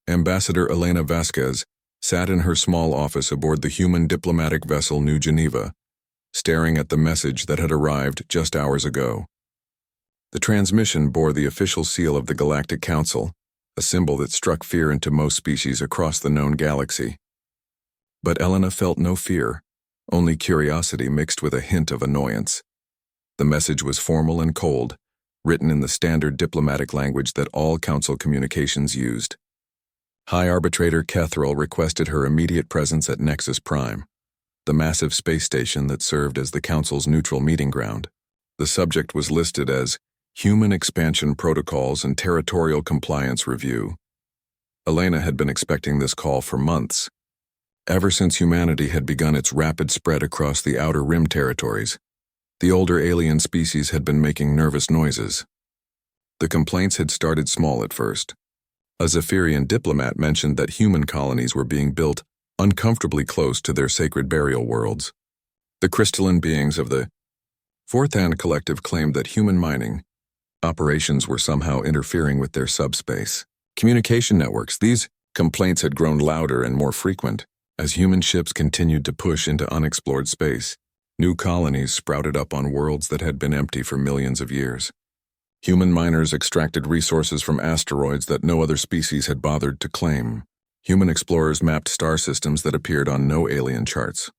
Ambassador Elena Vasquez sat in her small office aboard the human diplomatic vessel New Geneva, staring at the message that had arrived just hours ago. The transmission bore the official seal of the Galactic Council, a symbol that struck fear into most species across the known galaxy. But Elena felt no fear, only curiosity mixed with a hint of annoyance. The message was formal and cold, written in the standard diplomatic language that all Council communications used. High Arbitrator Kethril requested her immediate presence at Nexus Prime, the massive space station that served as the Council's neutral meeting ground. The subject was listed as Human Expansion Protocols and Territorial Compliance Review. Elena had been expecting this call for months, ever since humanity had begun its rapid spread across the Outer Rim territories. The older alien species had been making nervous noises. The complaints had started small at first. A Zephyrian diplomat mentioned that human colonies were being built uncomfortably close to their sacred burial worlds. The crystalline beings of the Fourth Hand Collective claimed that human mining operations were somehow interfering with their subspace communication networks. These complaints had grown louder and more frequent as human ships continued to push into unexplored space. New colonies sprouted up on worlds that had been empty for millions of years. Human miners extracted resources from asteroids that no other species had bothered to claim. Human explorers mapped star systems that appeared on no alien charts.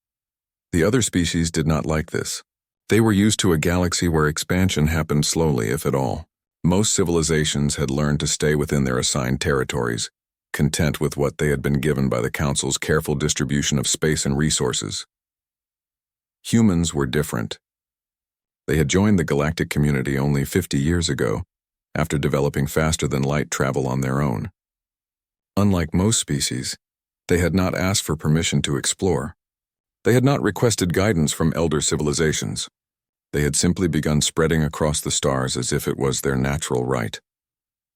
The other species did not like this. They were used to a galaxy where expansion happened slowly, if at all. Most civilizations had learned to stay within their assigned territories, content with what they had been given by the Council's careful distribution of space and resources. Humans were different. They had joined the galactic community only 50 years ago, after developing faster-than-light travel on their own. Unlike most species, they had not asked for permission to explore. They had not requested guidance from elder civilizations. They had simply begun spreading across the stars as if it was their natural right.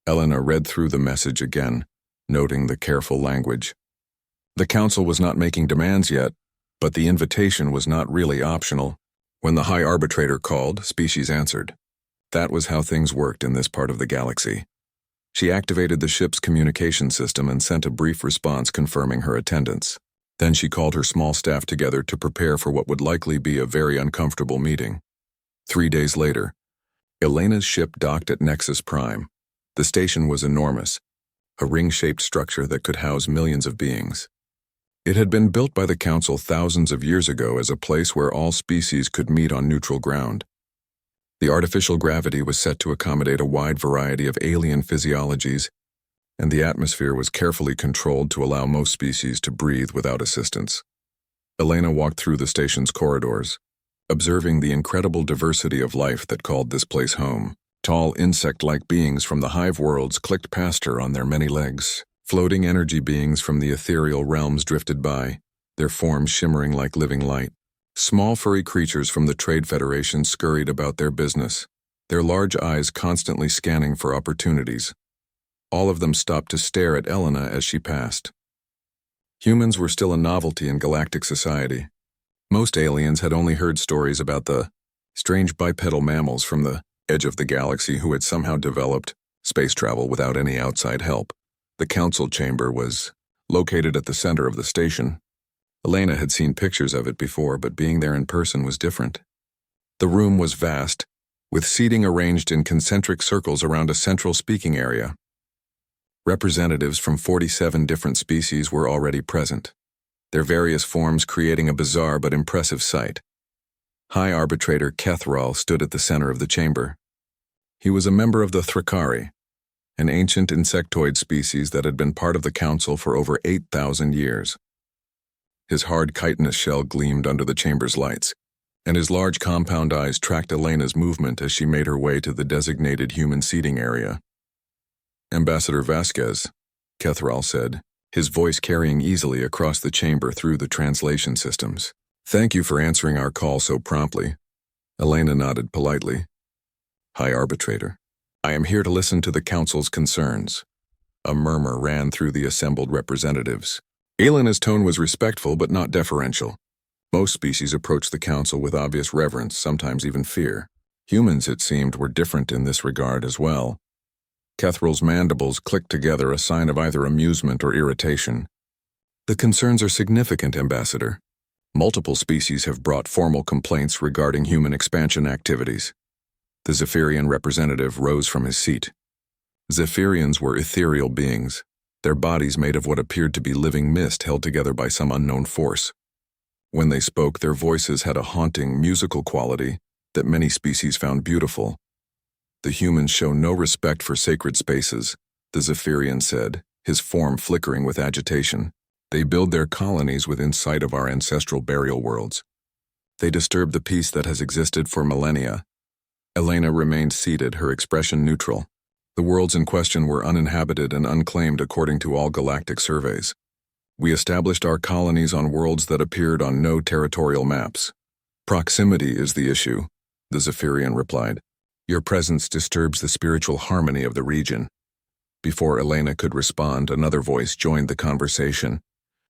Elena read through the message again, noting the careful language. The Council was not making demands yet, but the invitation was not really optional. When the High Arbitrator called, species answered. That was how things worked in this part of the galaxy. She activated the ship's communication system and sent a brief response confirming her attendance. Then she called her small staff together to prepare for what would likely be a very uncomfortable meeting. 3 days later, Elena's ship docked at Nexus Prime. The station was enormous, a ring-shaped structure that could house millions of beings. It had been built by the Council thousands of years ago as a place where all species could meet on neutral ground. The artificial gravity was set to accommodate a wide variety of alien physiologies, and the atmosphere was carefully controlled to allow most species to breathe without assistance. Elena walked through the station's corridors, observing the incredible diversity of life that called this place home. Tall insect-like beings from the hive worlds clicked past her on their many legs. Floating energy beings from the ethereal realms drifted by, their forms shimmering like living light. Small furry creatures from the Trade Federation scurried about their business, their large eyes constantly scanning for opportunities. All of them stopped to stare at Elena as she passed. Humans were still a novelty in galactic society. Most aliens had only heard stories about the strange bipedal mammals from the edge of the galaxy who had somehow developed space travel without any outside help. The Council chamber was located at the center of the station. Elena had seen pictures of it before, but being there in person was different. The room was vast, with seating arranged in concentric circles around a central speaking area. Representatives from 47 different species were already present, their various forms creating a bizarre but impressive sight. High Arbitrator Kethril stood at the center of the chamber. He was a member of the Thrakari, an ancient insectoid species that had been part of the Council for over 8,000 years. His hard chitinous shell gleamed under the chamber's lights, and his large compound eyes tracked Elena's movement as she made her way to the designated human seating area. Ambassador Vasquez, Kethril said, his voice carrying easily across the chamber through the translation systems. Thank you for answering our call so promptly. Elena nodded politely. High Arbitrator, I am here to listen to the Council's concerns. A murmur ran through the assembled representatives. Elena's tone was respectful but not deferential. Most species approached the Council with obvious reverence, sometimes even fear. Humans, it seemed, were different in this regard as well. Kethral's mandibles clicked together, a sign of either amusement or irritation. The concerns are significant, Ambassador. Multiple species have brought formal complaints regarding human expansion activities. The Zephyrian representative rose from his seat. Zephyrians were ethereal beings, their bodies made of what appeared to be living mist held together by some unknown force. When they spoke, their voices had a haunting, musical quality that many species found beautiful. The humans show no respect for sacred spaces, the Zephyrian said, his form flickering with agitation. They build their colonies within sight of our ancestral burial worlds. They disturb the peace that has existed for millennia. Elena remained seated, her expression neutral. The worlds in question were uninhabited and unclaimed according to all galactic surveys. We established our colonies on worlds that appeared on no territorial maps. Proximity is the issue, the Zephyrian replied. Your presence disturbs the spiritual harmony of the region. Before Elena could respond, another voice joined the conversation.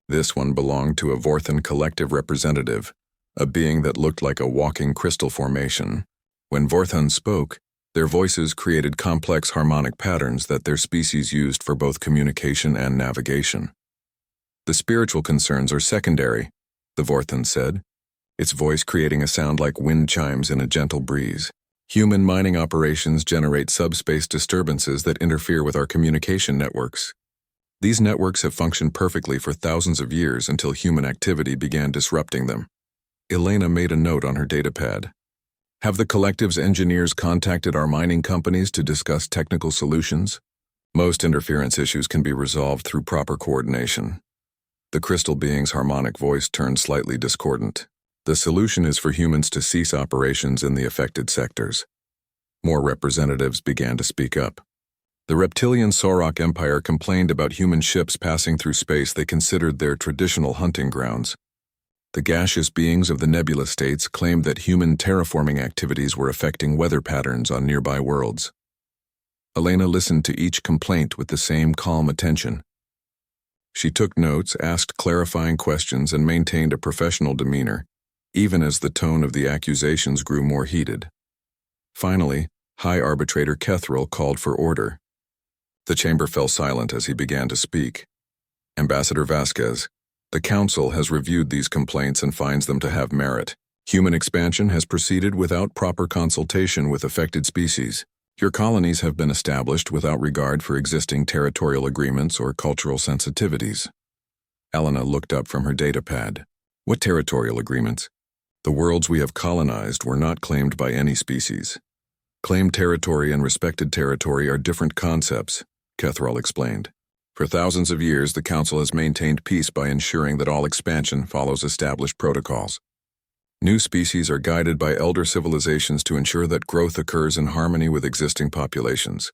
This one belonged to a Vorthan collective representative, a being that looked like a walking crystal formation. When Vorthan spoke, their voices created complex harmonic patterns that their species used for both communication and navigation. The spiritual concerns are secondary, the Vorthan said, its voice creating a sound like wind chimes in a gentle breeze. Human mining operations generate subspace disturbances that interfere with our communication networks. These networks have functioned perfectly for thousands of years until human activity began disrupting them. Elena made a note on her datapad. Have the collective's engineers contacted our mining companies to discuss technical solutions? Most interference issues can be resolved through proper coordination. The crystal being's harmonic voice turned slightly discordant. The solution is for humans to cease operations in the affected sectors. More representatives began to speak up. The reptilian Sorok Empire complained about human ships passing through space they considered their traditional hunting grounds. The gaseous beings of the nebula states claimed that human terraforming activities were affecting weather patterns on nearby worlds. Elena listened to each complaint with the same calm attention. She took notes, asked clarifying questions, and maintained a professional demeanor, even as the tone of the accusations grew more heated. Finally, High Arbitrator Kethral called for order. The chamber fell silent as he began to speak. Ambassador Vasquez, the Council has reviewed these complaints and finds them to have merit. Human expansion has proceeded without proper consultation with affected species. Your colonies have been established without regard for existing territorial agreements or cultural sensitivities. Elena looked up from her datapad. What territorial agreements? The worlds we have colonized were not claimed by any species. Claimed territory and respected territory are different concepts, Kethral explained. For thousands of years, the Council has maintained peace by ensuring that all expansion follows established protocols. New species are guided by elder civilizations to ensure that growth occurs in harmony with existing populations.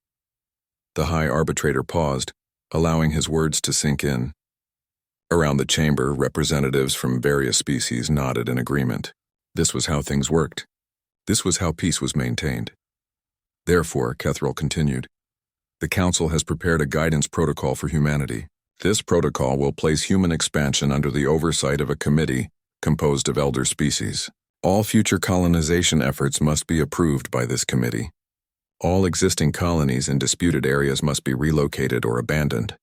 The High Arbitrator paused, allowing his words to sink in. Around the chamber, representatives from various species nodded in agreement. This was how things worked. This was how peace was maintained. Therefore, Kethral continued, the Council has prepared a guidance protocol for humanity. This protocol will place human expansion under the oversight of a committee composed of elder species. All future colonization efforts must be approved by this committee. All existing colonies in disputed areas must be relocated or abandoned.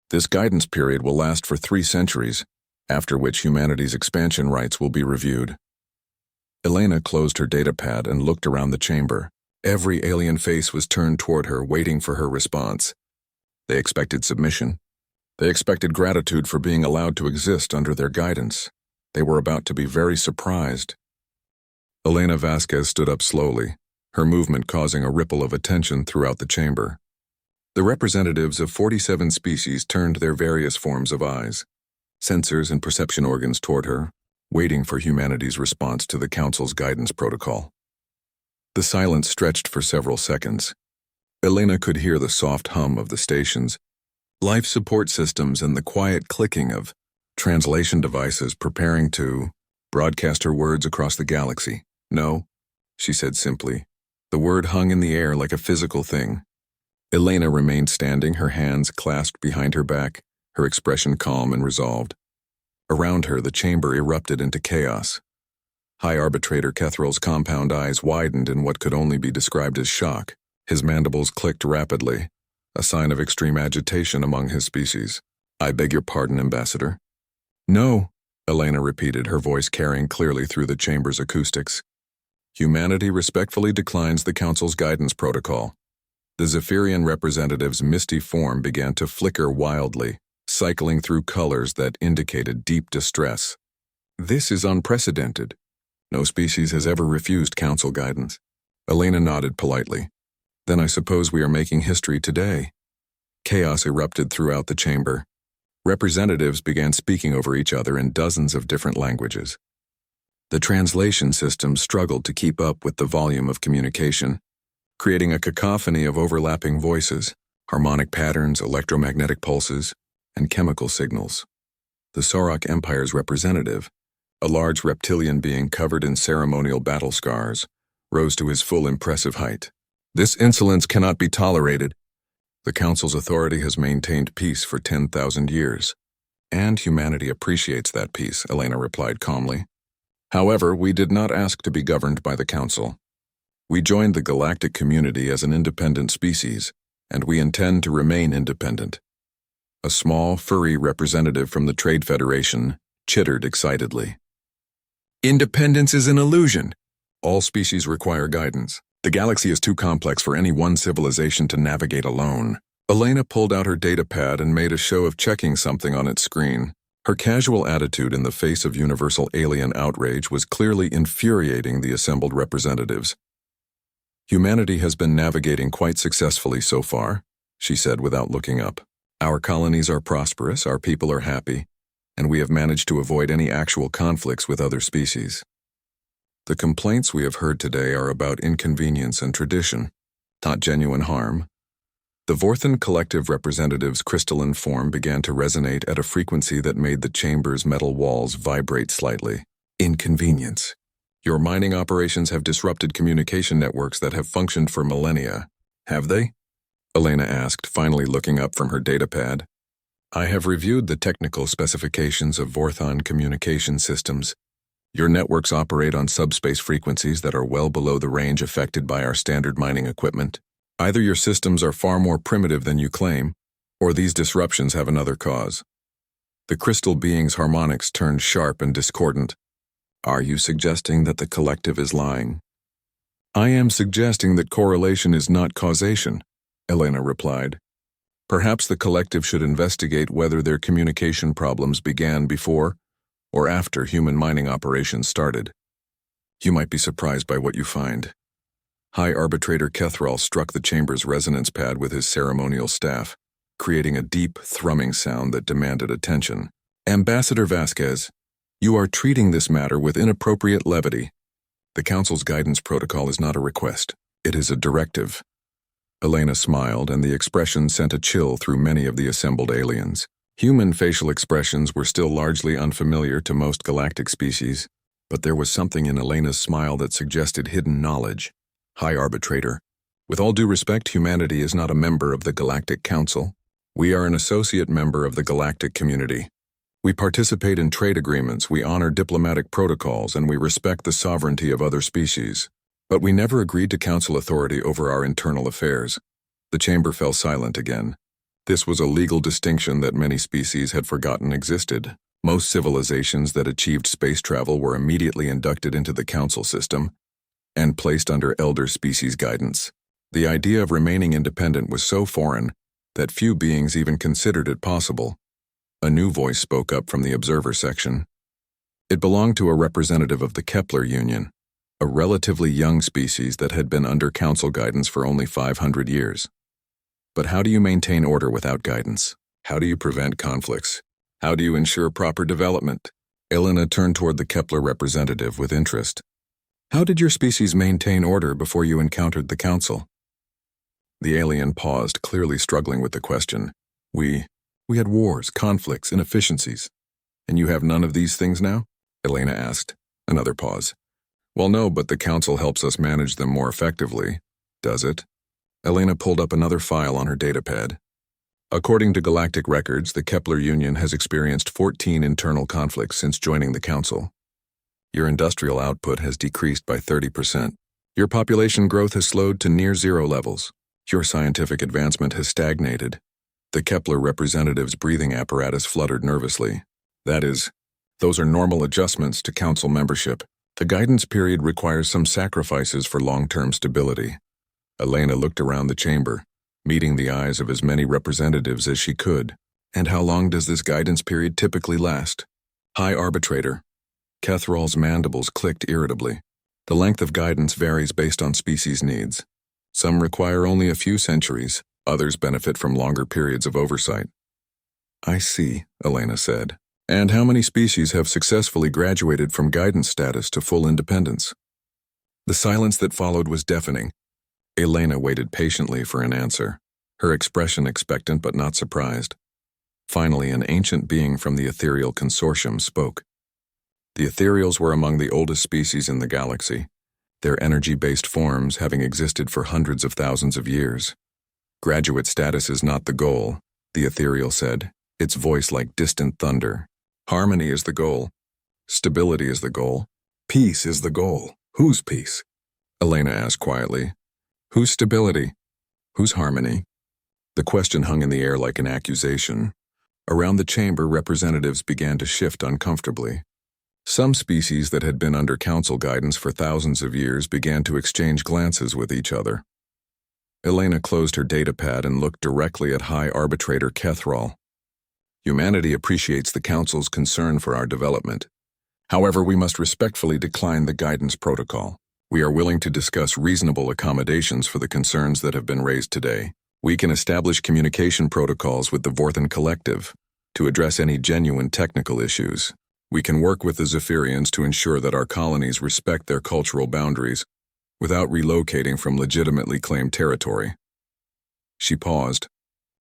This guidance period will last for 3 centuries, after which humanity's expansion rights will be reviewed. Elena closed her datapad and looked around the chamber. Every alien face was turned toward her, waiting for her response. They expected submission. They expected gratitude for being allowed to exist under their guidance. They were about to be very surprised. Elena Vasquez stood up slowly, her movement causing a ripple of attention throughout the chamber. The representatives of 47 species turned their various forms of eyes, sensors and perception organs toward her, waiting for humanity's response to the Council's guidance protocol. The silence stretched for several seconds. Elena could hear the soft hum of the stations, life support systems, and the quiet clicking of translation devices preparing to broadcast her words across the galaxy. No, she said simply. The word hung in the air like a physical thing. Elena remained standing, her hands clasped behind her back, her expression calm and resolved. Around her, the chamber erupted into chaos. High Arbitrator Kethral's compound eyes widened in what could only be described as shock. His mandibles clicked rapidly, a sign of extreme agitation among his species. "I beg your pardon, Ambassador." "No," Elena repeated, her voice carrying clearly through the chamber's acoustics. "Humanity respectfully declines the Council's guidance protocol." The Zephyrian representative's misty form began to flicker wildly, cycling through colors that indicated deep distress. "This is unprecedented. No species has ever refused Council guidance." Elena nodded politely. "Then I suppose we are making history today." Chaos erupted throughout the chamber. Representatives began speaking over each other in dozens of different languages. The translation system struggled to keep up with the volume of communication, creating a cacophony of overlapping voices, harmonic patterns, electromagnetic pulses, and chemical signals. The Sorok Empire's representative, a large reptilian being covered in ceremonial battle scars, rose to his full impressive height. "This insolence cannot be tolerated. The Council's authority has maintained peace for 10,000 years. And humanity appreciates that peace," Elena replied calmly. "However, we did not ask to be governed by the Council. We joined the galactic community as an independent species, and we intend to remain independent." A small, furry representative from the Trade Federation chittered excitedly. "Independence is an illusion. All species require guidance. The galaxy is too complex for any one civilization to navigate alone." Elena pulled out her datapad and made a show of checking something on its screen. Her casual attitude in the face of universal alien outrage was clearly infuriating the assembled representatives. "Humanity has been navigating quite successfully so far," she said without looking up. "Our colonies are prosperous, our people are happy, and we have managed to avoid any actual conflicts with other species. The complaints we have heard today are about inconvenience and tradition, not genuine harm." The Vorthan collective representative's crystalline form began to resonate at a frequency that made the chamber's metal walls vibrate slightly. "Inconvenience. Your mining operations have disrupted communication networks that have functioned for millennia, have they?" Elena asked, finally looking up from her datapad. "I have reviewed the technical specifications of Vorthan communication systems. Your networks operate on subspace frequencies that are well below the range affected by our standard mining equipment. Either your systems are far more primitive than you claim, or these disruptions have another cause." The crystal being's harmonics turned sharp and discordant. "Are you suggesting that the collective is lying?" "I am suggesting that correlation is not causation," Elena replied. "Perhaps the collective should investigate whether their communication problems began before or after human mining operations started. You might be surprised by what you find." High Arbitrator Kethral struck the chamber's resonance pad with his ceremonial staff, creating a deep, thrumming sound that demanded attention. "Ambassador Vasquez, you are treating this matter with inappropriate levity. The Council's guidance protocol is not a request. It is a directive." Elena smiled, and the expression sent a chill through many of the assembled aliens. Human facial expressions were still largely unfamiliar to most galactic species, but there was something in Elena's smile that suggested hidden knowledge. "High Arbitrator, with all due respect, humanity is not a member of the Galactic Council. We are an associate member of the galactic community. We participate in trade agreements, we honor diplomatic protocols, and we respect the sovereignty of other species. But we never agreed to Council authority over our internal affairs." The chamber fell silent again. This was a legal distinction that many species had forgotten existed. Most civilizations that achieved space travel were immediately inducted into the Council system and placed under elder species guidance. The idea of remaining independent was so foreign that few beings even considered it possible. A new voice spoke up from the observer section. It belonged to a representative of the Kepler Union, a relatively young species that had been under Council guidance for only 500 years. "But how do you maintain order without guidance? How do you prevent conflicts? How do you ensure proper development?" Elena turned toward the Kepler representative with interest. "How did your species maintain order before you encountered the Council?" The alien paused, clearly struggling with the question. We had wars, conflicts, inefficiencies. "And you have none of these things now?" Elena asked. Another pause. "Well, no, but the Council helps us manage them more effectively." "Does it?" Elena pulled up another file on her datapad. "According to galactic records, the Kepler Union has experienced 14 internal conflicts since joining the Council. Your industrial output has decreased by 30%. Your population growth has slowed to near zero levels. Your scientific advancement has stagnated. The Kepler representative's breathing apparatus fluttered nervously. That is, those are normal adjustments to council membership. The guidance period requires some sacrifices for long-term stability. Elena looked around the chamber, meeting the eyes of as many representatives as she could. And how long does this guidance period typically last? High Arbitrator. Kethral's mandibles clicked irritably. The length of guidance varies based on species needs. Some require only a few centuries, others benefit from longer periods of oversight. I see, Elena said. And how many species have successfully graduated from guidance status to full independence? The silence that followed was deafening. Elena waited patiently for an answer, her expression expectant but not surprised. Finally, an ancient being from the ethereal consortium spoke. The ethereals were among the oldest species in the galaxy, their energy-based forms having existed for hundreds of thousands of years. Graduate status is not the goal, the ethereal said, its voice like distant thunder. Harmony is the goal. Stability is the goal. Peace is the goal. Whose peace? Elena asked quietly. Whose stability? Whose harmony? The question hung in the air like an accusation. Around the chamber, representatives began to shift uncomfortably. Some species that had been under council guidance for thousands of years began to exchange glances with each other. Elena closed her datapad and looked directly at High Arbitrator Kethral. Humanity appreciates the Council's concern for our development. However, we must respectfully decline the guidance protocol. We are willing to discuss reasonable accommodations for the concerns that have been raised today. We can establish communication protocols with the Vorthan Collective to address any genuine technical issues. We can work with the Zephyrians to ensure that our colonies respect their cultural boundaries without relocating from legitimately claimed territory. She paused,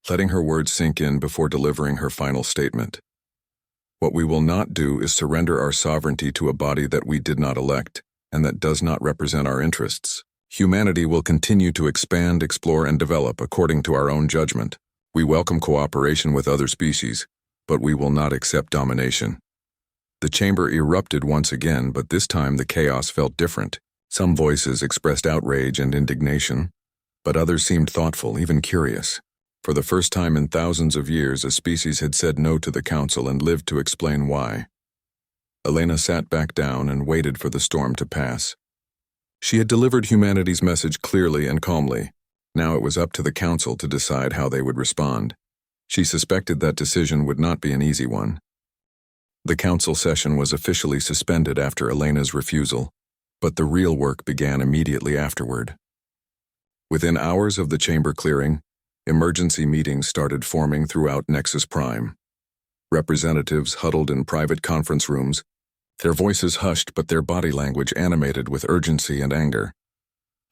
letting her words sink in before delivering her final statement. What we will not do is surrender our sovereignty to a body that we did not elect and that does not represent our interests. Humanity will continue to expand, explore, and develop according to our own judgment. We welcome cooperation with other species, but we will not accept domination. The chamber erupted once again, but this time the chaos felt different. Some voices expressed outrage and indignation, but others seemed thoughtful, even curious. For the first time in thousands of years, a species had said no to the council and lived to explain why. Elena sat back down and waited for the storm to pass. She had delivered humanity's message clearly and calmly. Now it was up to the council to decide how they would respond. She suspected that decision would not be an easy one. The council session was officially suspended after Elena's refusal, but the real work began immediately afterward. Within hours of the chamber clearing, emergency meetings started forming throughout Nexus Prime. Representatives huddled in private conference rooms, their voices hushed but their body language animated with urgency and anger.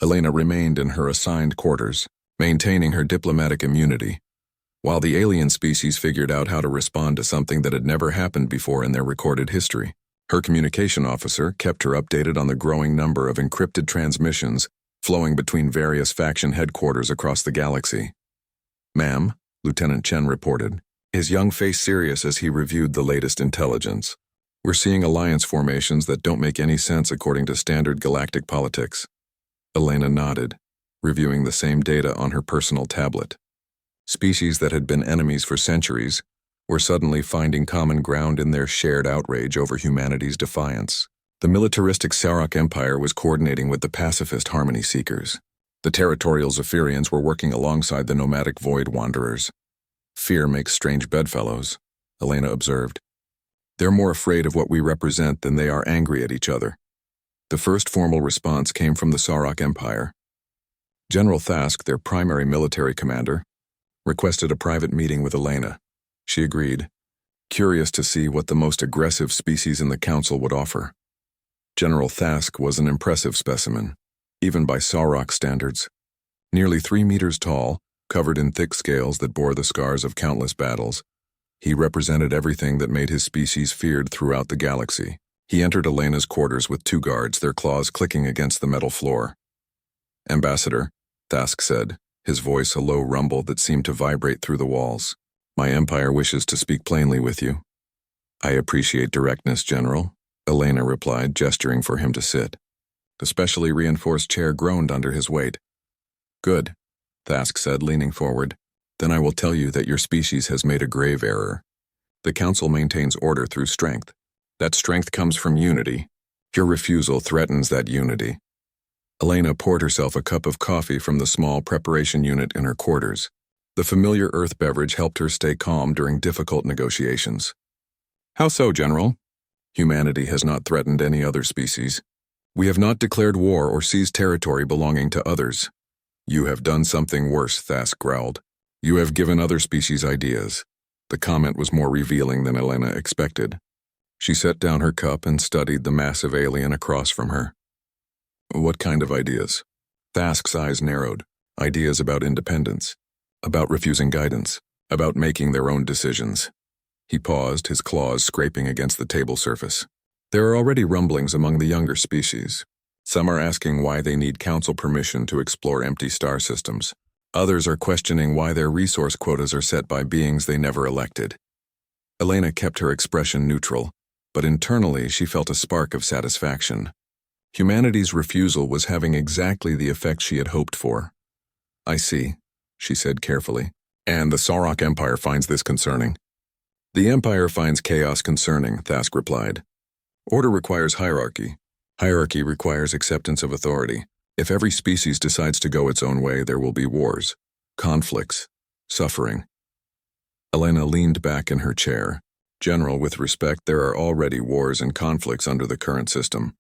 Elena remained in her assigned quarters, maintaining her diplomatic immunity, while the alien species figured out how to respond to something that had never happened before in their recorded history. Her communication officer kept her updated on the growing number of encrypted transmissions flowing between various faction headquarters across the galaxy. "Ma'am," Lieutenant Chen reported, his young face serious as he reviewed the latest intelligence. "We're seeing alliance formations that don't make any sense according to standard galactic politics." Elena nodded, reviewing the same data on her personal tablet. Species that had been enemies for centuries were suddenly finding common ground in their shared outrage over humanity's defiance. The militaristic Sarok Empire was coordinating with the pacifist Harmony Seekers. The territorial Zephyrians were working alongside the nomadic Void Wanderers. "Fear makes strange bedfellows," Elena observed. "They're more afraid of what we represent than they are angry at each other." The first formal response came from the Sarok Empire. General Thask, their primary military commander, requested a private meeting with Elena. She agreed, curious to see what the most aggressive species in the council would offer. General Thask was an impressive specimen, even by Sarok standards. Nearly 3 meters tall, covered in thick scales that bore the scars of countless battles, he represented everything that made his species feared throughout the galaxy. He entered Elena's quarters with 2 guards, their claws clicking against the metal floor. "Ambassador," Thask said, his voice a low rumble that seemed to vibrate through the walls. "My empire wishes to speak plainly with you." "I appreciate directness, General," Elena replied, gesturing for him to sit. The specially reinforced chair groaned under his weight. "Good. Thask said, leaning forward. Then I will tell you that your species has made a grave error. The Council maintains order through strength. That strength comes from unity. Your refusal threatens that unity. Elena poured herself a cup of coffee from the small preparation unit in her quarters. The familiar earth beverage helped her stay calm during difficult negotiations. How so, General? Humanity has not threatened any other species. We have not declared war or seized territory belonging to others. You have done something worse, Thask growled. You have given other species ideas. The comment was more revealing than Elena expected. She set down her cup and studied the massive alien across from her. What kind of ideas? Thask's eyes narrowed. Ideas about independence, about refusing guidance, about making their own decisions. He paused, his claws scraping against the table surface. There are already rumblings among the younger species. Some are asking why they need council permission to explore empty star systems. Others are questioning why their resource quotas are set by beings they never elected. Elena kept her expression neutral, but internally she felt a spark of satisfaction. Humanity's refusal was having exactly the effect she had hoped for. I see, she said carefully. And the Sauroch Empire finds this concerning. The Empire finds chaos concerning, Thask replied. Order requires hierarchy. Hierarchy requires acceptance of authority. If every species decides to go its own way, there will be wars, conflicts, suffering. Elena leaned back in her chair. General, with respect, there are already wars and conflicts under the current system.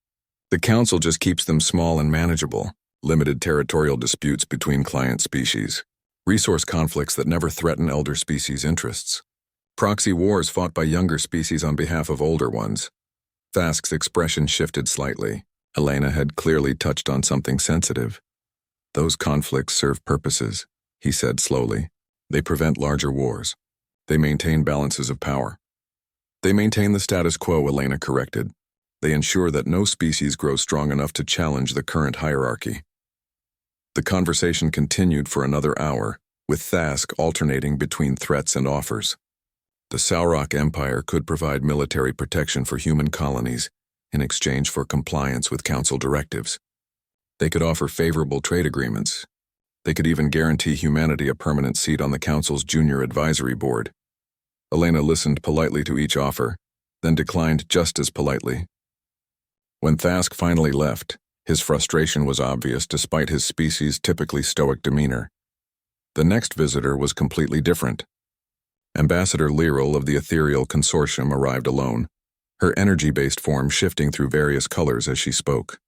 The Council just keeps them small and manageable, limited territorial disputes between client species, resource conflicts that never threaten elder species' interests, proxy wars fought by younger species on behalf of older ones. Thask's expression shifted slightly. Elena had clearly touched on something sensitive. Those conflicts serve purposes, he said slowly. They prevent larger wars. They maintain balances of power. They maintain the status quo, Elena corrected. They ensure that no species grows strong enough to challenge the current hierarchy. The conversation continued for another hour, with Thask alternating between threats and offers. The Sauroch Empire could provide military protection for human colonies in exchange for compliance with Council directives. They could offer favorable trade agreements. They could even guarantee humanity a permanent seat on the Council's junior advisory board. Elena listened politely to each offer, then declined just as politely. When Thask finally left, his frustration was obvious despite his species' typically stoic demeanor. The next visitor was completely different. Ambassador Lyral of the Ethereal Consortium arrived alone, her energy-based form shifting through various colors as she spoke.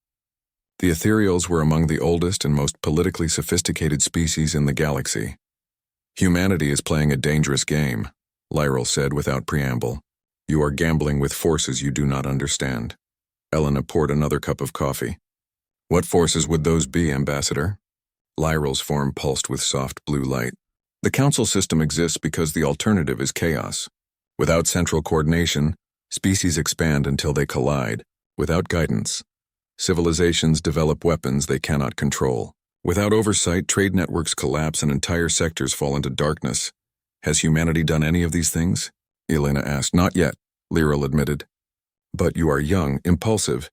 The Ethereals were among the oldest and most politically sophisticated species in the galaxy. Humanity is playing a dangerous game, Lyral said without preamble. You are gambling with forces you do not understand. Elena poured another cup of coffee. What forces would those be, Ambassador? Lyral's form pulsed with soft blue light. The Council system exists because the alternative is chaos. Without central coordination, species expand until they collide. Without guidance, civilizations develop weapons they cannot control. Without oversight, trade networks collapse and entire sectors fall into darkness. Has humanity done any of these things? Elena asked. Not yet, Lyral admitted. But you are young, impulsive.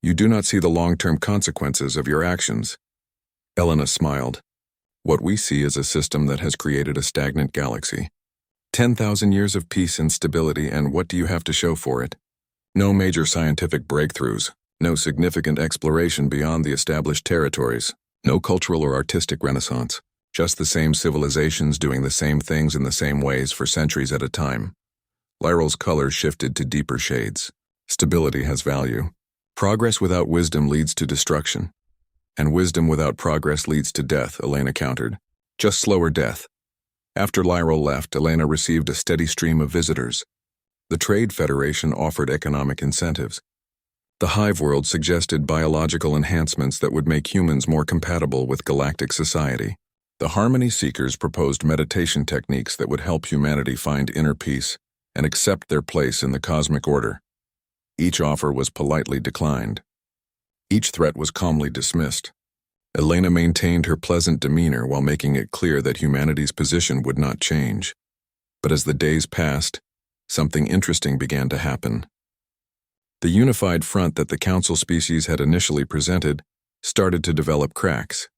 You do not see the long-term consequences of your actions. Elena smiled. What we see is a system that has created a stagnant galaxy. 10,000 years of peace and stability, and what do you have to show for it? No major scientific breakthroughs, no significant exploration beyond the established territories, no cultural or artistic renaissance, just the same civilizations doing the same things in the same ways for centuries at a time. Lyral's color shifted to deeper shades. Stability has value. Progress without wisdom leads to destruction. And wisdom without progress leads to death, Elena countered. Just slower death. After Lyral left, Elena received a steady stream of visitors. The Trade Federation offered economic incentives. The Hive World suggested biological enhancements that would make humans more compatible with galactic society. The Harmony Seekers proposed meditation techniques that would help humanity find inner peace and accept their place in the cosmic order. Each offer was politely declined. Each threat was calmly dismissed. Elena maintained her pleasant demeanor while making it clear that humanity's position would not change. But as the days passed, something interesting began to happen. The unified front that the Council species had initially presented started to develop cracks.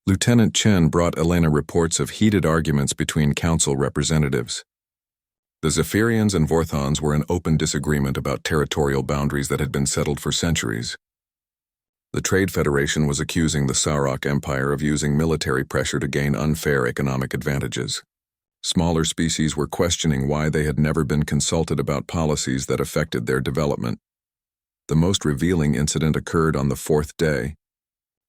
Lieutenant Chen brought Elena reports of heated arguments between council representatives. The Zephyrians and Vorthons were in open disagreement about territorial boundaries that had been settled for centuries. The Trade Federation was accusing the Sarok Empire of using military pressure to gain unfair economic advantages. Smaller species were questioning why they had never been consulted about policies that affected their development. The most revealing incident occurred on the fourth day.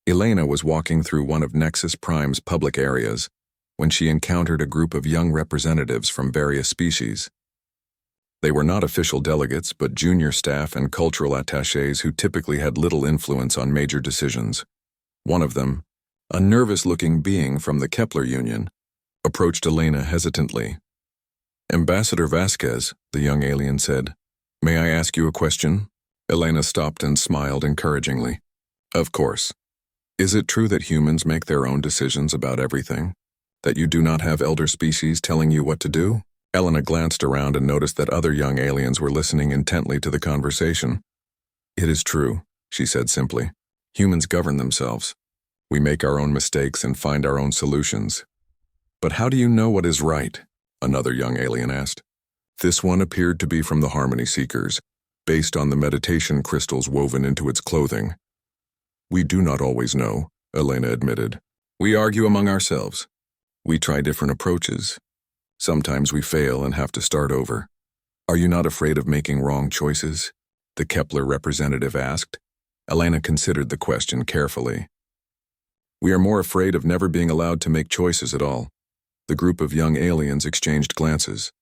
Elena was walking through one of Nexus Prime's public areas when she encountered a group of young representatives from various species. They were not official delegates, but junior staff and cultural attachés who typically had little influence on major decisions. One of them, a nervous-looking being from the Kepler Union, approached Elena hesitantly. "Ambassador Vasquez," the young alien said, "may I ask you a question?" Elena stopped and smiled encouragingly. "Of course. Is it true that humans make their own decisions about everything? That you do not have elder species telling you what to do?" Elena glanced around and noticed that other young aliens were listening intently to the conversation. "It is true," she said simply. "Humans govern themselves. We make our own mistakes and find our own solutions." "But how do you know what is right?" another young alien asked. This one appeared to be from the Harmony Seekers, based on the meditation crystals woven into its clothing. "We do not always know," Elena admitted. "We argue among ourselves. We try different approaches. Sometimes we fail and have to start over." "Are you not afraid of making wrong choices?" the Kepler representative asked. Elena considered the question carefully. "We are more afraid of never being allowed to make choices at all." The group of young aliens exchanged glances.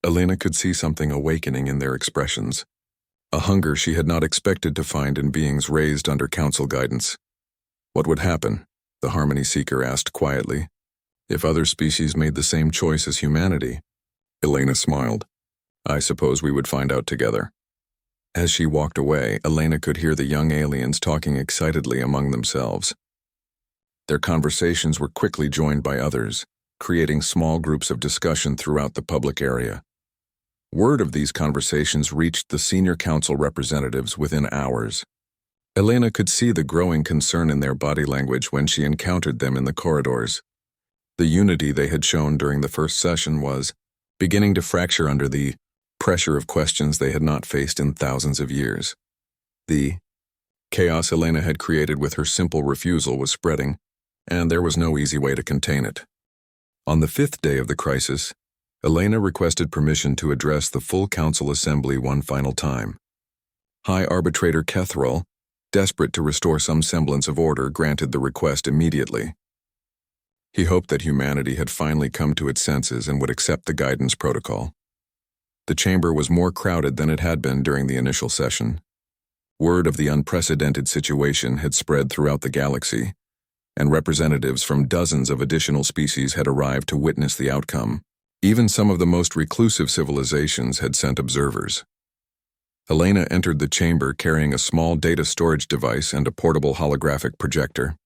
Elena could see something awakening in their expressions, a hunger she had not expected to find in beings raised under council guidance. "What would happen?" the Harmony Seeker asked quietly. "If other species made the same choice as humanity?" Elena smiled. "I suppose we would find out together." As she walked away, Elena could hear the young aliens talking excitedly among themselves. Their conversations were quickly joined by others, creating small groups of discussion throughout the public area. Word of these conversations reached the senior council representatives within hours. Elena could see the growing concern in their body language when she encountered them in the corridors. The unity they had shown during the first session was beginning to fracture under the pressure of questions they had not faced in thousands of years. The chaos Elena had created with her simple refusal was spreading, and there was no easy way to contain it. On the fifth day of the crisis, Elena requested permission to address the full council assembly one final time. High Arbitrator Kethrol, desperate to restore some semblance of order, granted the request immediately. He hoped that humanity had finally come to its senses and would accept the guidance protocol. The chamber was more crowded than it had been during the initial session. Word of the unprecedented situation had spread throughout the galaxy, and representatives from dozens of additional species had arrived to witness the outcome. Even some of the most reclusive civilizations had sent observers. Elena entered the chamber carrying a small data storage device and a portable holographic projector.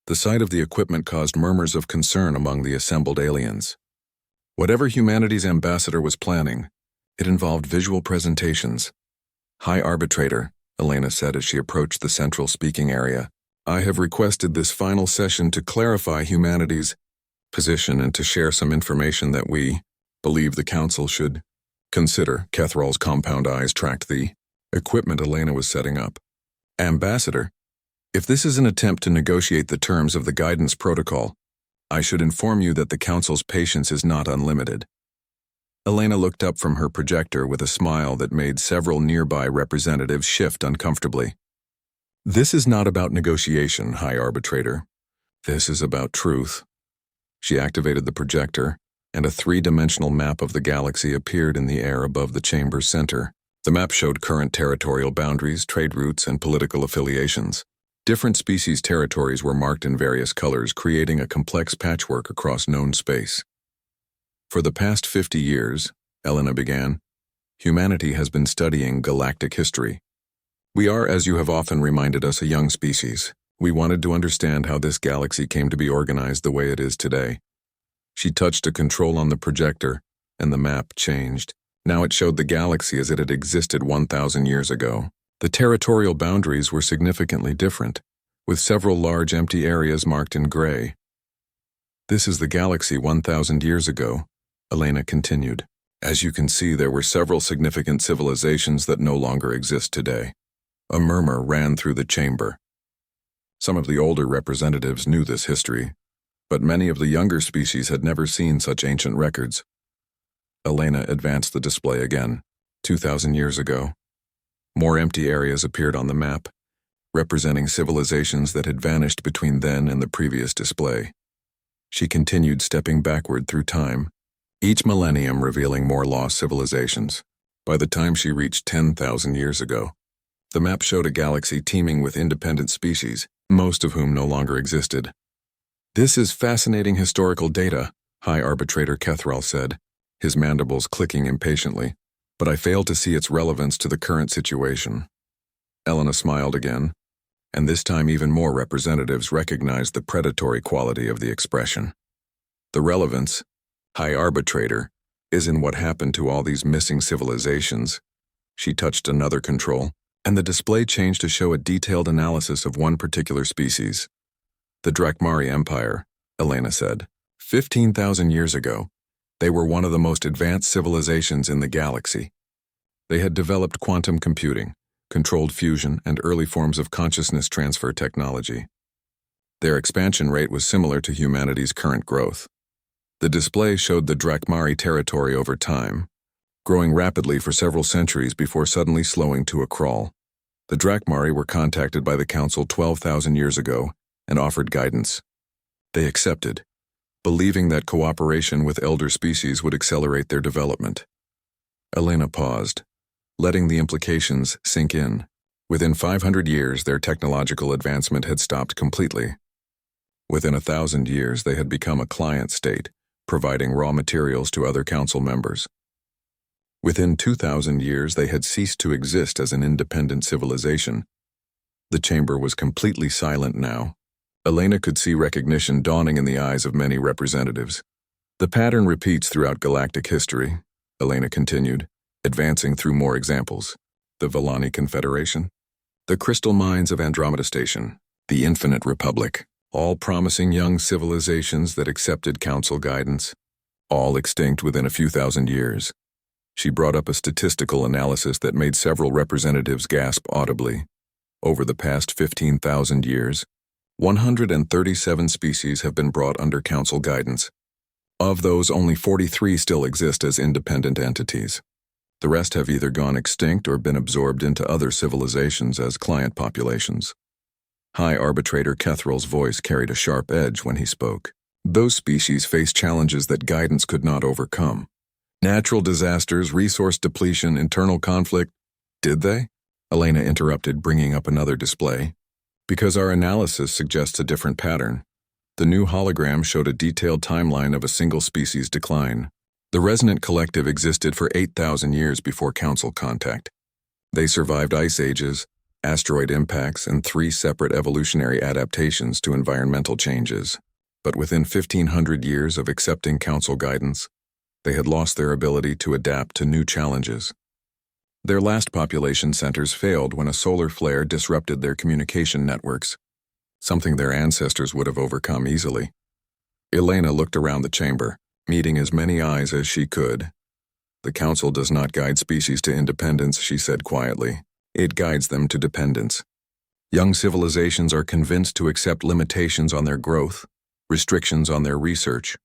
The sight of the equipment caused murmurs of concern among the assembled aliens. Whatever humanity's ambassador was planning, it involved visual presentations. "High Arbitrator," Elena said as she approached the central speaking area, "I have requested this final session to clarify humanity's position and to share some information that we believe the Council should consider." Kethrol's compound eyes tracked the equipment Elena was setting up. "Ambassador, if this is an attempt to negotiate the terms of the guidance protocol, I should inform you that the Council's patience is not unlimited." Elena looked up from her projector with a smile that made several nearby representatives shift uncomfortably. "This is not about negotiation, High Arbitrator. This is about truth." She activated the projector, and a three-dimensional map of the galaxy appeared in the air above the chamber's center. The map showed current territorial boundaries, trade routes, and political affiliations. Different species' territories were marked in various colors, creating a complex patchwork across known space. "For the past 50 years, Elena began, humanity has been studying galactic history. We are, as you have often reminded us, a young species. We wanted to understand how this galaxy came to be organized the way it is today." She touched a control on the projector, and the map changed. Now it showed the galaxy as it had existed 1,000 years ago. The territorial boundaries were significantly different. with several large empty areas marked in gray. This is the galaxy 1,000 years ago, Elena continued. As you can see, there were several significant civilizations that no longer exist today. A murmur ran through the chamber. Some of the older representatives knew this history, but many of the younger species had never seen such ancient records. Elena advanced the display again. 2,000 years ago. More empty areas appeared on the map, representing civilizations that had vanished between then and the previous display. She continued stepping backward through time, each millennium revealing more lost civilizations. By the time she reached 10,000 years ago, the map showed a galaxy teeming with independent species, most of whom no longer existed. "This is fascinating historical data," High Arbitrator Kethrel said, his mandibles clicking impatiently, "but I fail to see its relevance to the current situation." Elena smiled again, and this time even more representatives recognized the predatory quality of the expression. "The relevance, High Arbitrator, is in what happened to all these missing civilizations." She touched another control, and the display changed to show a detailed analysis of one particular species. "The Drakmari Empire," Elena said. 15,000 years ago, they were one of the most advanced civilizations in the galaxy. They had developed quantum computing, controlled fusion, and early forms of consciousness transfer technology. Their expansion rate was similar to humanity's current growth. The display showed the Drakmari territory over time, growing rapidly for several centuries before suddenly slowing to a crawl. The Drakmari were contacted by the Council 12,000 years ago and offered guidance. They accepted, believing that cooperation with elder species would accelerate their development. Elena paused, letting the implications sink in. Within 500 years, their technological advancement had stopped completely. Within 1,000 years, they had become a client state, providing raw materials to other council members. Within 2,000 years, they had ceased to exist as an independent civilization. The chamber was completely silent now. Elena could see recognition dawning in the eyes of many representatives. "The pattern repeats throughout galactic history," Elena continued, advancing through more examples. "The Vellani Confederation, the Crystal Mines of Andromeda Station, the Infinite Republic, all promising young civilizations that accepted council guidance, all extinct within a few thousand years." She brought up a statistical analysis that made several representatives gasp audibly. Over the past 15,000 years, 137 species have been brought under council guidance. Of those, only 43 still exist as independent entities. The rest have either gone extinct or been absorbed into other civilizations as client populations. High Arbitrator Kethrel's voice carried a sharp edge when he spoke. "Those species face challenges that guidance could not overcome. Natural disasters, resource depletion, internal conflict." "Did they?" Elena interrupted, bringing up another display. "Because our analysis suggests a different pattern." The new hologram showed a detailed timeline of a single species' decline. The Resonant Collective existed for 8,000 years before council contact. They survived ice ages, asteroid impacts, and 3 separate evolutionary adaptations to environmental changes. But within 1,500 years of accepting council guidance, they had lost their ability to adapt to new challenges. Their last population centers failed when a solar flare disrupted their communication networks, something their ancestors would have overcome easily. Elena looked around the chamber, meeting as many eyes as she could. "The Council does not guide species to independence," she said quietly. "It guides them to dependence. Young civilizations are convinced to accept limitations on their growth, restrictions on their research,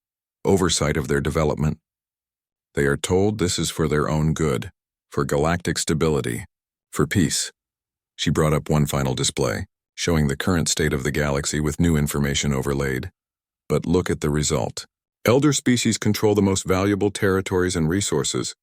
oversight of their development. They are told this is for their own good, for galactic stability, for peace." She brought up one final display, showing the current state of the galaxy with new information overlaid. "But look at the result. Elder species control the most valuable territories and resources.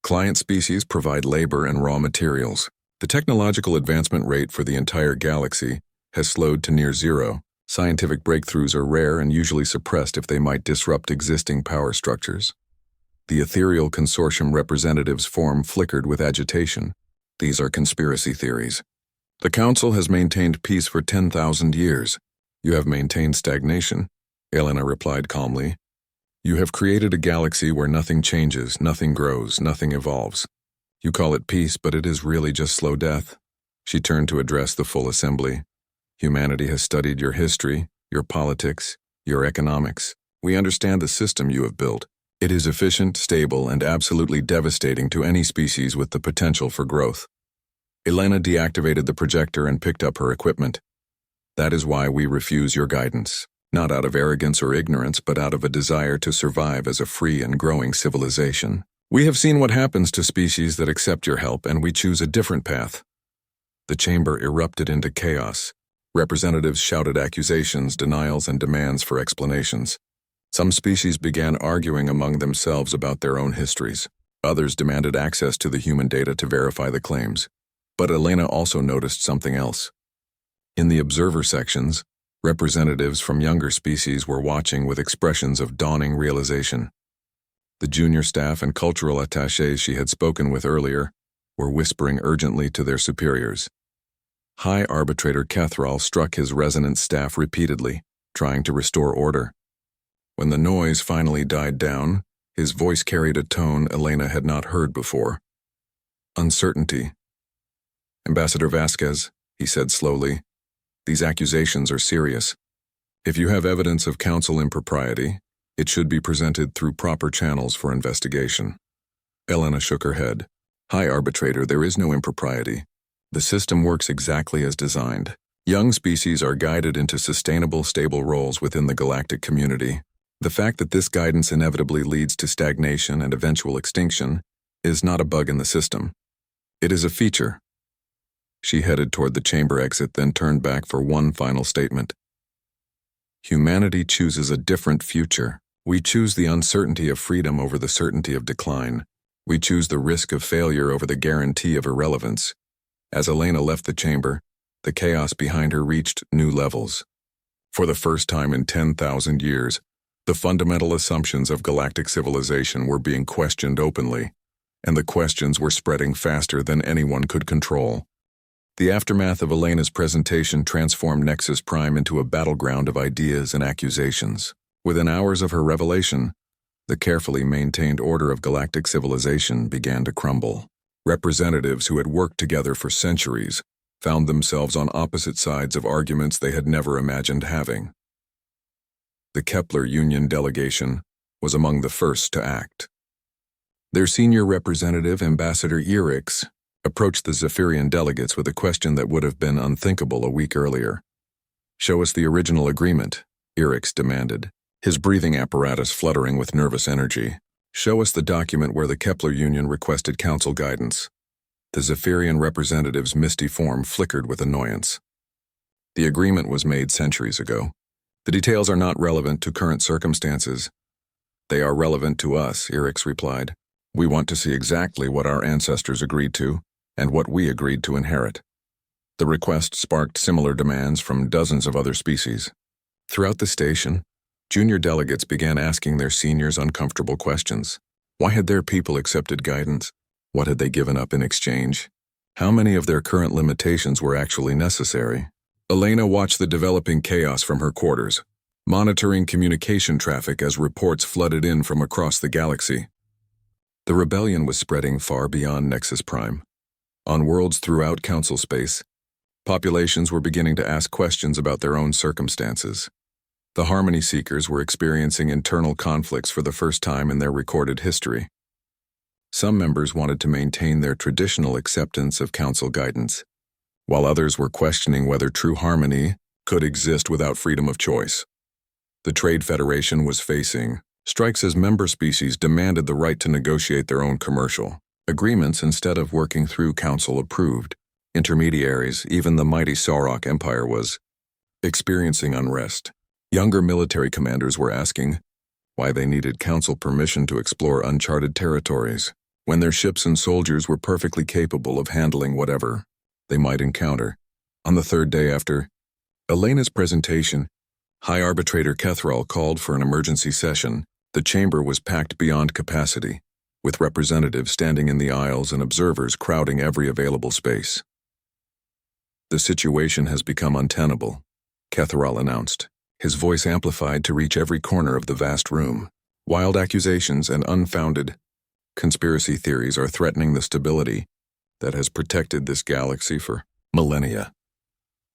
Client species provide labor and raw materials. The technological advancement rate for the entire galaxy has slowed to near zero. Scientific breakthroughs are rare and usually suppressed if they might disrupt existing power structures." The ethereal consortium representatives' form flickered with agitation. "These are conspiracy theories. The Council has maintained peace for 10,000 years. You have maintained stagnation," Elena replied calmly. "You have created a galaxy where nothing changes, nothing grows, nothing evolves. You call it peace, but it is really just slow death." She turned to address the full assembly. Humanity has studied your history, your politics, your economics. We understand the system you have built. It is efficient, stable, and absolutely devastating to any species with the potential for growth. Elena deactivated the projector and picked up her equipment. That is why we refuse your guidance, not out of arrogance or ignorance, but out of a desire to survive as a free and growing civilization. We have seen what happens to species that accept your help, and we choose a different path. The chamber erupted into chaos. Representatives shouted accusations, denials, and demands for explanations. Some species began arguing among themselves about their own histories. Others demanded access to the human data to verify the claims. But Elena also noticed something else. In the observer sections, representatives from younger species were watching with expressions of dawning realization. The junior staff and cultural attachés she had spoken with earlier were whispering urgently to their superiors. High Arbitrator Kethral struck his resonant staff repeatedly, trying to restore order. When the noise finally died down, his voice carried a tone Elena had not heard before. Uncertainty. Ambassador Vasquez, he said slowly, these accusations are serious. If you have evidence of council impropriety, it should be presented through proper channels for investigation. Elena shook her head. High Arbitrator, there is no impropriety. The system works exactly as designed. Young species are guided into sustainable, stable roles within the galactic community. The fact that this guidance inevitably leads to stagnation and eventual extinction is not a bug in the system. It is a feature. She headed toward the chamber exit, then turned back for one final statement. Humanity chooses a different future. We choose the uncertainty of freedom over the certainty of decline. We choose the risk of failure over the guarantee of irrelevance. As Elena left the chamber, the chaos behind her reached new levels. For the first time in 10,000 years, the fundamental assumptions of galactic civilization were being questioned openly, and the questions were spreading faster than anyone could control. The aftermath of Elena's presentation transformed Nexus Prime into a battleground of ideas and accusations. Within hours of her revelation, the carefully maintained order of galactic civilization began to crumble. Representatives who had worked together for centuries found themselves on opposite sides of arguments they had never imagined having. The Kepler Union delegation was among the first to act. Their senior representative, Ambassador Erix, approached the Zephyrian delegates with a question that would have been unthinkable a week earlier. "Show us the original agreement," Erix demanded, his breathing apparatus fluttering with nervous energy. "Show us the document where the Kepler Union requested council guidance." The Zephyrian representative's misty form flickered with annoyance. "The agreement was made centuries ago. The details are not relevant to current circumstances." "They are relevant to us," Erix replied. "We want to see exactly what our ancestors agreed to and what we agreed to inherit." The request sparked similar demands from dozens of other species. Throughout the station, junior delegates began asking their seniors uncomfortable questions. Why had their people accepted guidance? What had they given up in exchange? How many of their current limitations were actually necessary? Elena watched the developing chaos from her quarters, monitoring communication traffic as reports flooded in from across the galaxy. The rebellion was spreading far beyond Nexus Prime. On worlds throughout Council space, populations were beginning to ask questions about their own circumstances. The Harmony Seekers were experiencing internal conflicts for the first time in their recorded history. Some members wanted to maintain their traditional acceptance of Council guidance, while others were questioning whether true harmony could exist without freedom of choice. The Trade Federation was facing strikes as member species demanded the right to negotiate their own commercial agreements instead of working through Council-approved intermediaries. Even the mighty Sauroch Empire was experiencing unrest. Younger military commanders were asking why they needed Council permission to explore uncharted territories, when their ships and soldiers were perfectly capable of handling whatever they might encounter. On the third day after Elena's presentation, High Arbitrator Kethral called for an emergency session. The chamber was packed beyond capacity, with representatives standing in the aisles and observers crowding every available space. "The situation has become untenable," Kethral announced, his voice amplified to reach every corner of the vast room. "Wild accusations and unfounded conspiracy theories are threatening the stability that has protected this galaxy for millennia.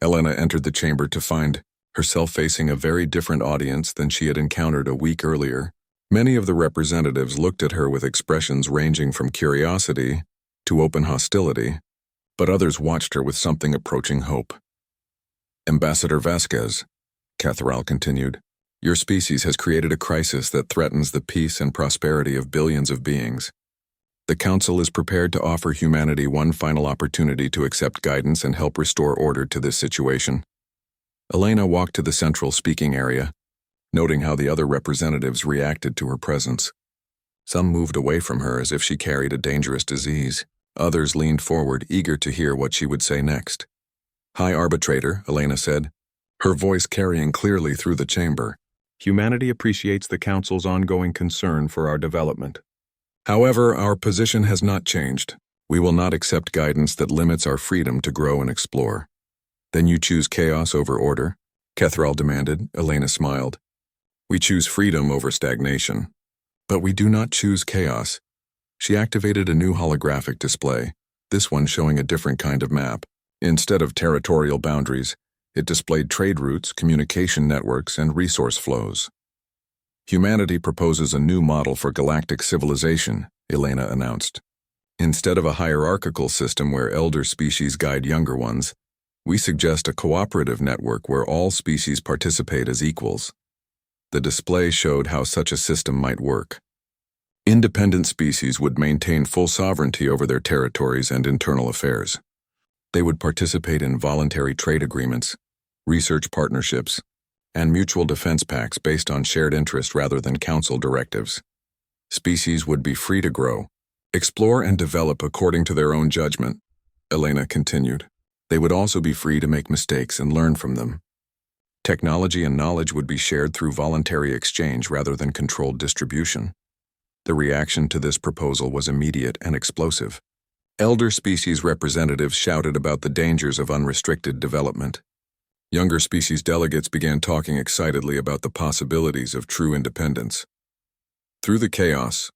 Elena entered the chamber to find herself facing a very different audience than she had encountered a week earlier. Many of the representatives looked at her with expressions ranging from curiosity to open hostility, but others watched her with something approaching hope. Ambassador Vasquez, Catherall continued, your species has created a crisis that threatens the peace and prosperity of billions of beings. The Council is prepared to offer humanity one final opportunity to accept guidance and help restore order to this situation. Elena walked to the central speaking area, noting how the other representatives reacted to her presence. Some moved away from her as if she carried a dangerous disease. Others leaned forward, eager to hear what she would say next. High Arbitrator, Elena said, her voice carrying clearly through the chamber. Humanity appreciates the Council's ongoing concern for our development. However, our position has not changed. We will not accept guidance that limits our freedom to grow and explore. Then you choose chaos over order? Catherall demanded. Elena smiled. We choose freedom over stagnation. But we do not choose chaos. She activated a new holographic display, this one showing a different kind of map. Instead of territorial boundaries, it displayed trade routes, communication networks, and resource flows. Humanity proposes a new model for galactic civilization, Elena announced. Instead of a hierarchical system where elder species guide younger ones, we suggest a cooperative network where all species participate as equals. The display showed how such a system might work. Independent species would maintain full sovereignty over their territories and internal affairs. They would participate in voluntary trade agreements, research partnerships, and mutual defense pacts based on shared interest rather than council directives. Species would be free to grow, explore, and develop according to their own judgment, Elena continued. They would also be free to make mistakes and learn from them. Technology and knowledge would be shared through voluntary exchange rather than controlled distribution. The reaction to this proposal was immediate and explosive. Elder species representatives shouted about the dangers of unrestricted development. Younger species delegates began talking excitedly about the possibilities of true independence. Through the chaos,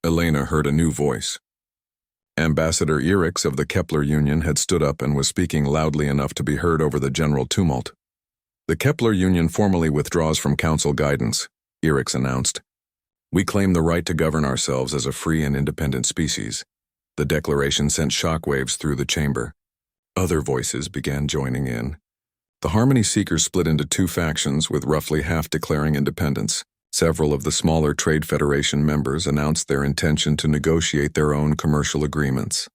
Elena heard a new voice. Ambassador Erix of the Kepler Union had stood up and was speaking loudly enough to be heard over the general tumult. The Kepler Union formally withdraws from Council guidance, Erix announced. We claim the right to govern ourselves as a free and independent species. The declaration sent shockwaves through the chamber. Other voices began joining in. The Harmony Seekers split into two factions, with roughly half declaring independence. Several of the smaller Trade Federation members announced their intention to negotiate their own commercial agreements.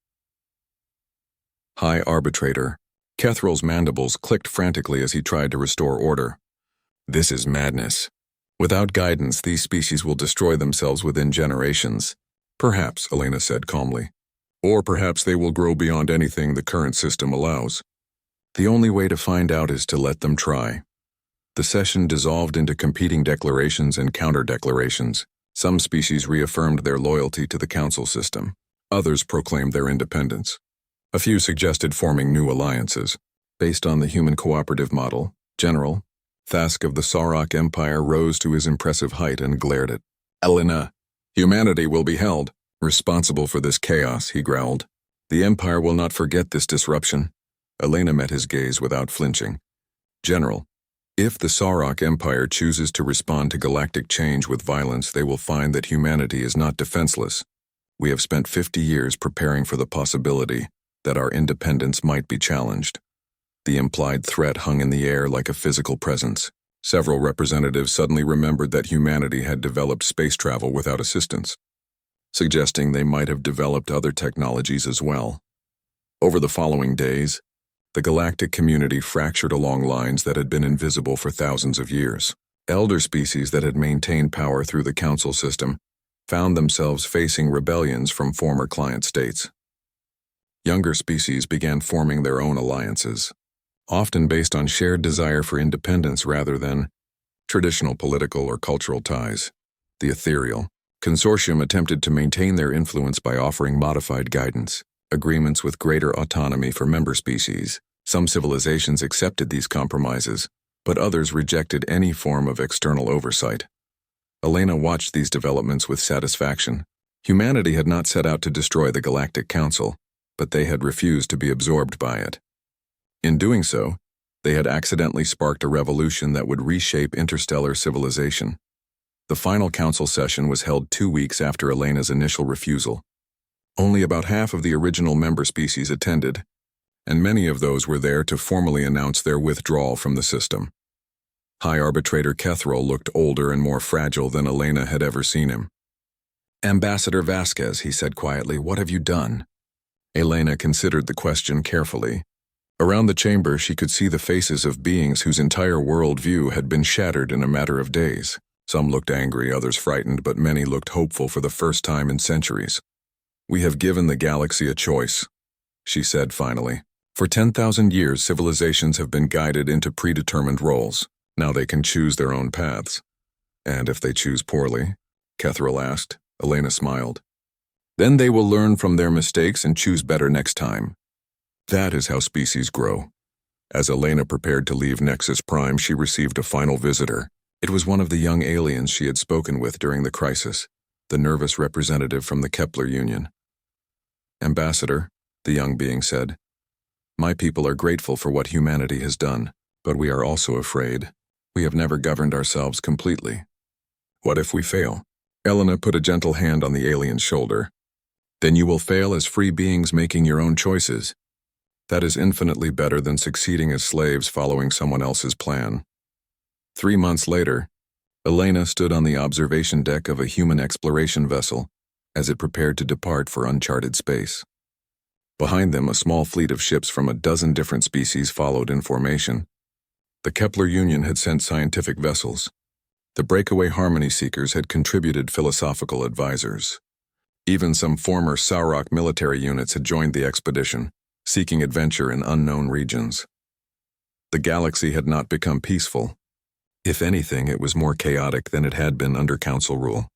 High Arbitrator. Catherall's mandibles clicked frantically as he tried to restore order. This is madness. Without guidance, these species will destroy themselves within generations. Perhaps, Elena said calmly. Or perhaps they will grow beyond anything the current system allows. The only way to find out is to let them try. The session dissolved into competing declarations and counter-declarations. Some species reaffirmed their loyalty to the Council system. Others proclaimed their independence. A few suggested forming new alliances. Based on the human cooperative model, General Thask of the Sauroch Empire rose to his impressive height and glared at Elena. Humanity will be held responsible for this chaos, he growled. The Empire will not forget this disruption. Elena met his gaze without flinching. General, if the Sauroch Empire chooses to respond to galactic change with violence, they will find that humanity is not defenseless. We have spent 50 years preparing for the possibility that our independence might be challenged. The implied threat hung in the air like a physical presence. Several representatives suddenly remembered that humanity had developed space travel without assistance, suggesting they might have developed other technologies as well. Over the following days, the galactic community fractured along lines that had been invisible for thousands of years. Elder species that had maintained power through the Council system found themselves facing rebellions from former client states. Younger species began forming their own alliances, often based on shared desire for independence rather than traditional political or cultural ties. The Ethereal Consortium attempted to maintain their influence by offering modified guidance, agreements with greater autonomy for member species. Some civilizations accepted these compromises, but others rejected any form of external oversight. Elena watched these developments with satisfaction. Humanity had not set out to destroy the Galactic Council, but they had refused to be absorbed by it. In doing so, They had accidentally sparked a revolution that would reshape interstellar civilization. The final council session was held 2 weeks after Elena's initial refusal. Only about half of the original member species attended, and many of those were there to formally announce their withdrawal from the system. High Arbitrator Kethril looked older and more fragile than Elena had ever seen him. "Ambassador Vasquez," he said quietly, "what have you done?" Elena considered the question carefully. Around the chamber, she could see the faces of beings whose entire worldview had been shattered in a matter of days. Some looked angry, others frightened, but many looked hopeful for the first time in centuries. "We have given the galaxy a choice," she said finally. "For 10,000 years, civilizations have been guided into predetermined roles. Now they can choose their own paths." "And if they choose poorly?" Kethril asked. Elena smiled. "Then they will learn from their mistakes and choose better next time." That is how species grow. As Elena prepared to leave Nexus Prime, she received a final visitor. It was one of the young aliens she had spoken with during the crisis, the nervous representative from the Kepler Union. "Ambassador," the young being said, "my people are grateful for what humanity has done, but we are also afraid. We have never governed ourselves completely. What if we fail?" Elena put a gentle hand on the alien's shoulder. "Then you will fail as free beings making your own choices. That is infinitely better than succeeding as slaves following someone else's plan." 3 months later, Elena stood on the observation deck of a human exploration vessel as it prepared to depart for uncharted space. Behind them, a small fleet of ships from a dozen different species followed in formation. The Kepler Union had sent scientific vessels. The breakaway Harmony Seekers had contributed philosophical advisors. Even some former Sauroch military units had joined the expedition, seeking adventure in unknown regions. The galaxy had not become peaceful. If anything, it was more chaotic than it had been under Council rule.